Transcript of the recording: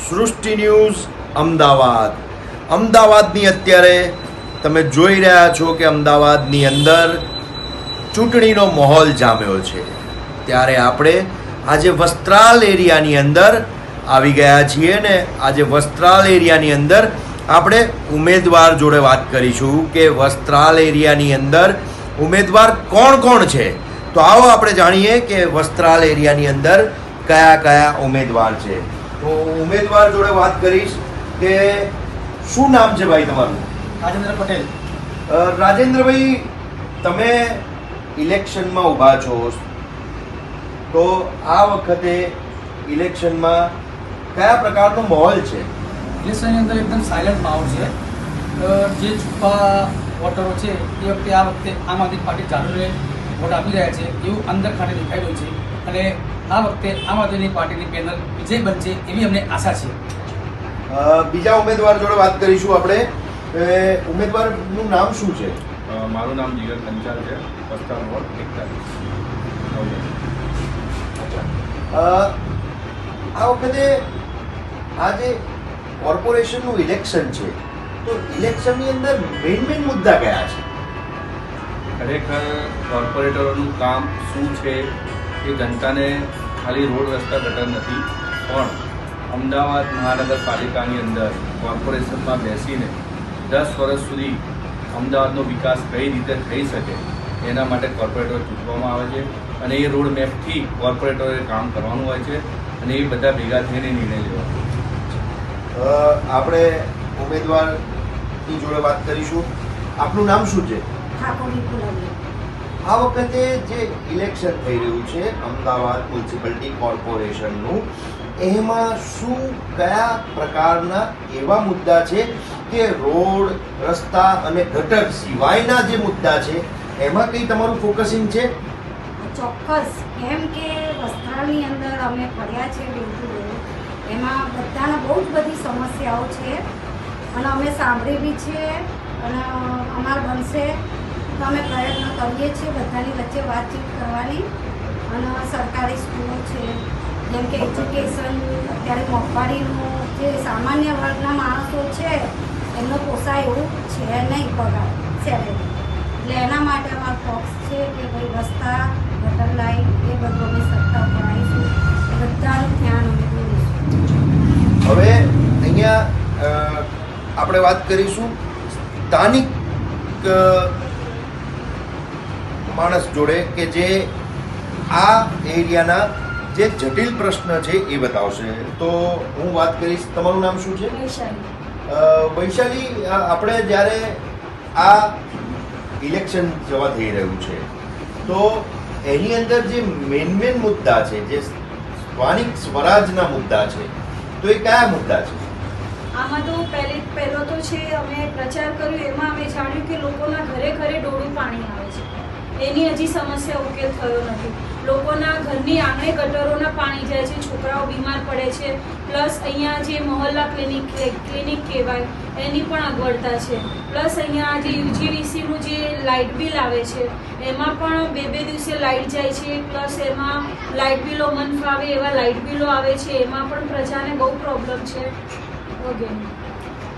સૃષ્ટિ ન્યૂઝ અમદાવાદની અત્યારે તમે જોઈ રહ્યા છો કે અમદાવાદની અંદર ચૂંટણીનો માહોલ જામ્યો છે. ત્યારે આપણે આજે વસ્ત્રાલ એરિયાની અંદર આવી ગયા છીએ ને આજે વસ્ત્રાલ એરિયાની અંદર આપણે ઉમેદવાર જોડે વાત કરીશું કે વસ્ત્રાલ એરિયાની અંદર ઉમેદવાર કોણ કોણ છે. તો આવો આપણે જાણીએ કે વસ્ત્રાલ એરિયાની અંદર કયા કયા ઉમેદવાર છે. તો ઉમેદવાર જોડે વાત કરીશ કે શું નામ છે ભાઈ તમારું? રાજેન્દ્ર પટેલ. રાજેન્દ્રભાઈ, તમે ઇલેક્શનમાં ઊભા છો, તો આ વખતે ઇલેક્શનમાં કયા પ્રકારનો માહોલ છે? ઇલેક્શનની અંદર એકદમ સાયલન્ટ માહોલ છે. જે છુપા વોટરો છે એ વખતે આ વખતે આમ આદમી પાર્ટી ચાલુ વોટ આપી રહ્યા છે એવું અંદર ખાતે દેખાઈ રહ્યું છે અને આ વખતે આમ આદમી પાર્ટીની પેનલ વિજય બનશે એવી અમને આશા છે. બીજા ઉમેદવાર જોડે વાત કરીશું આપણે. ઉમેદવારનું નામ શું છે? મારું નામ જીગર કંચાલ છે, વસ્ત્રાલ વોર્ડ 41. આ વખતે આ જે કોર્પોરેશનનું ઇલેક્શન છે, તો ઇલેક્શનની અંદર મેઇન મુદ્દા કયા છે? ખરેખર કોર્પોરેટરોનું કામ શું છે એ જનતાને ખાલી રોડ રસ્તા ગટર નથી, પણ અમદાવાદ મહાનગરપાલિકાની અંદર કોર્પોરેશનમાં બેસીને 10 વર્ષ સુધી અમદાવાદનો વિકાસ કઈ રીતે થઈ શકે એના માટે કોર્પોરેટર ચૂંટવામાં આવે છે અને એ રોડ મેપથી કોર્પોરેટરોએ કામ કરવાનું હોય છે અને એ બધા ભેગા થઈને નિર્ણય લેવાનો. આપણે ઉમેદવારની જોડે વાત કરીશું. આપનું નામ શું છે? આ વખતે જે ઇલેક્શન થઈ રહ્યું છે અમદાવાદ મ્યુનિસિપાલિટી કોર્પોરેશનનું, એમાં શું કયા પ્રકારના એવા મુદ્દા છે કે રોડ રસ્તા અને ગટર સિવાયના જે મુદ્દા છે એમાં કઈ તમારું ફોકસિંગ છે? ચોક્કસ, કેમ કે વસ્ત્રાલની અંદર અમે ફર્યા છે ડોર ટુ ડોર, એમાં બધાના બહુ જ બધી સમસ્યાઓ છે અને અમે સાંભળી બી છે અને અમારે બનશે તો અમે પ્રયત્ન કરીએ છીએ બધાની વચ્ચે વાતચીત કરવાની. અને સરકારી સ્કૂલો છે જેમ કે એજ્યુકેશન અત્યારે મોંઘવારીનું જે સામાન્ય વર્ગના માણસો છે એમનો પોસાય એવું છે નહીં પગાર સેલેરી, એટલે એના માટે અમારો ફોક્સ છે કે ભાઈ રસ્તા ગટર લાઈન એ બધું અમે સત્તા ઉપર આવીશું, બધાનું ધ્યાન અમે દોરીશું. હવે અહીંયા આપણે વાત કરીશું સ્થાનિક માણસ જોડે કે જે આ એરિયાના જે જટિલ પ્રશ્ન છે એ બતાવશે. તો હું વાત કરીશ. તમારું નામ શું છે? વૈશાલી, આપણે જ્યારે આ ઇલેક્શન જવા થઈ રહ્યું છે તો એની અંદર જે મેન મુદ્દા છે, જે સ્થાનિક સ્વરાજના મુદ્દા છે, તો એ કયા મુદ્દા છે? આમાં તો પહેલો તો છે અમે પ્રચાર કર્યો એમાં અમે જાણ્યું કે લોકોના ઘરે ઘરે ડોળું પાણી આવે છે, એની હજી સમસ્યા ઉકેલ થયો નથી. લોકોના ઘરની આંગણે ગટરોના પાણી જાય છે, છોકરાઓ બીમાર પડે છે, પ્લસ અહીંયા જે મહોલ્લા ક્લિનિક કહેવાય એની પણ અગવડતા છે. પ્લસ અહીંયા જે યુજીવીસીનું જે લાઇટ બિલ આવે છે એમાં પણ બે દિવસે લાઇટ જાય છે, પ્લસ એમાં લાઇટ બિલો મન ફાવે એવા લાઇટ બિલો આવે છે, એમાં પણ પ્રજાને બહુ પ્રોબ્લેમ છે વગેરે.